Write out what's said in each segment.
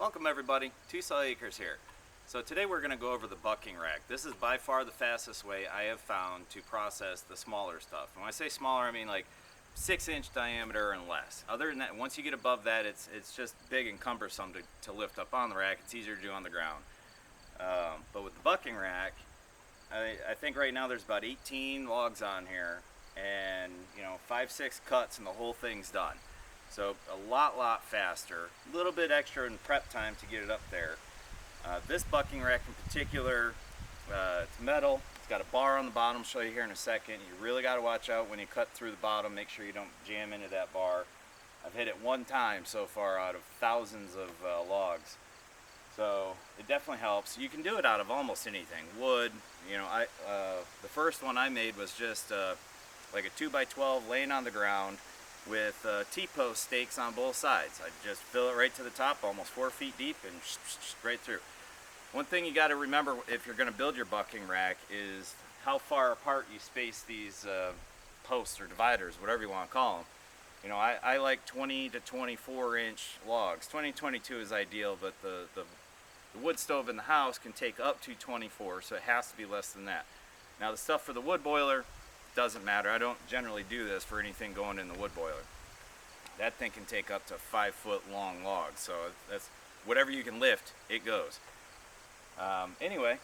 Welcome everybody, Tucson Acres here. So today we're going to go over the bucking rack. This is by far the fastest way I have found to process the smaller stuff. And when I say smaller, I mean like 6-inch diameter and less. Other than that, once you get above that, it's just big and cumbersome to lift up on the rack. It's easier to do on the ground. But with the bucking rack, I think right now there's about 18 logs on here, and 5-6 cuts and the whole thing's done. So a lot faster, a little bit extra in prep time to get it up there. This bucking rack in particular, it's metal, it's got a bar on the bottom, I'll show you here in a second. You really got to watch out when you cut through the bottom, make sure you don't jam into that bar. I've hit it one time so far out of thousands of logs. So it definitely helps. You can do it out of almost anything. Wood, the first one I made was just like a 2x12 laying on the ground with T-post stakes on both sides. I just fill it right to the top, almost 4 feet deep, and right through. One thing you got to remember if you're going to build your bucking rack is how far apart you space these posts or dividers, whatever you want to call them. I like 20 to 24 inch logs. 20 to 22 is ideal, but the wood stove in the house can take up to 24, so it has to be less than that. Now the stuff for the wood boiler doesn't matter. I don't generally do this for anything going in the wood boiler. That thing can take up to 5-foot long logs, so that's whatever you can lift, it goes. Anyway,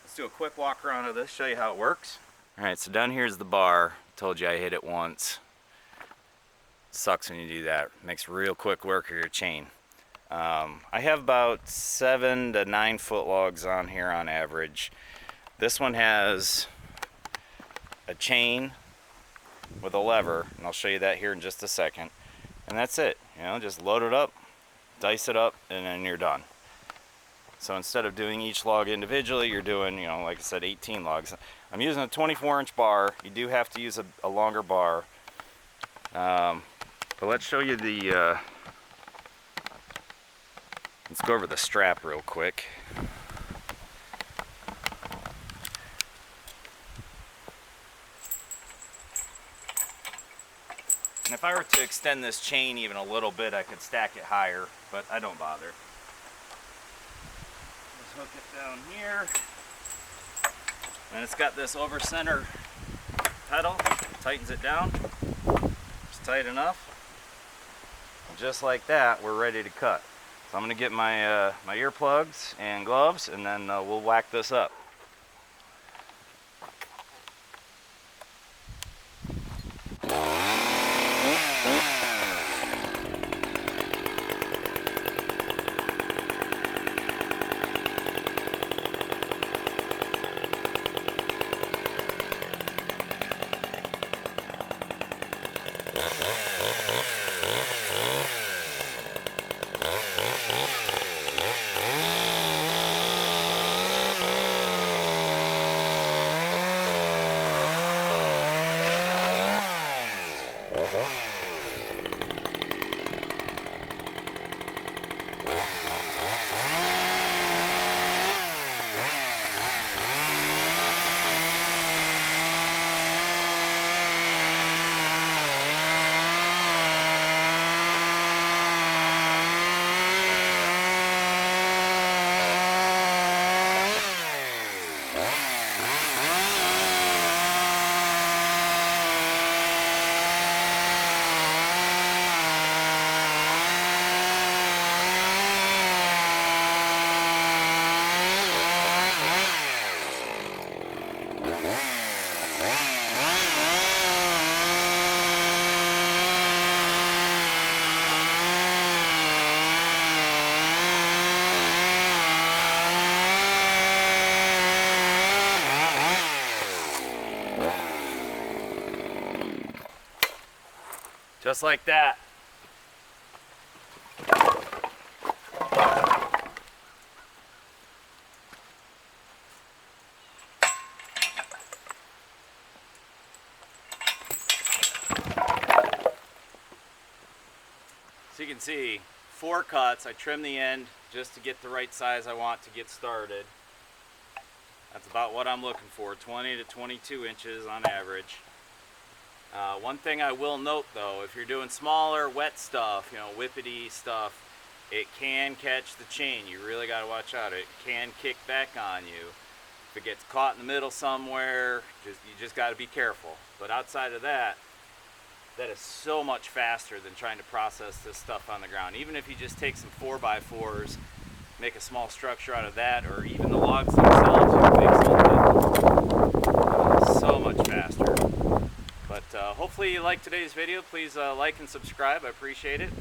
let's do a quick walk around of this, show you how it works. Alright, so down here is the bar. Told you I hit it once. Sucks when you do that. Makes real quick work of your chain. I have about 7 to 9 foot logs on here on average. This one has a chain with a lever, and I'll show you that here in just a second. And that's it. Just load it up, dice it up, and then you're done. So instead of doing each log individually, you're doing, like I said, 18 logs. I'm using a 24-inch bar. You do have to use a longer bar. But let's show you the let's go over the strap real quick. And if I were to extend this chain even a little bit, I could stack it higher, but I don't bother. Just hook it down here. And it's got this over center pedal, tightens it down. Just tight enough. And just like that, we're ready to cut. So I'm going to get my my earplugs and gloves, and then we'll whack this up. Just like that. So you can see 4 cuts. I trim the end just to get the right size I want to get started. That's about what I'm looking for, 20 to 22 inches on average. One thing I will note though, if you're doing smaller, wet stuff, whippity stuff, it can catch the chain. You really got to watch out. It can kick back on you. If it gets caught in the middle somewhere, you just got to be careful. But outside of that, that is so much faster than trying to process this stuff on the ground. Even if you just take some 4x4s, make a small structure out of that, or even the logs themselves, you can make something so much faster. But hopefully you liked today's video. Please like and subscribe. I appreciate it.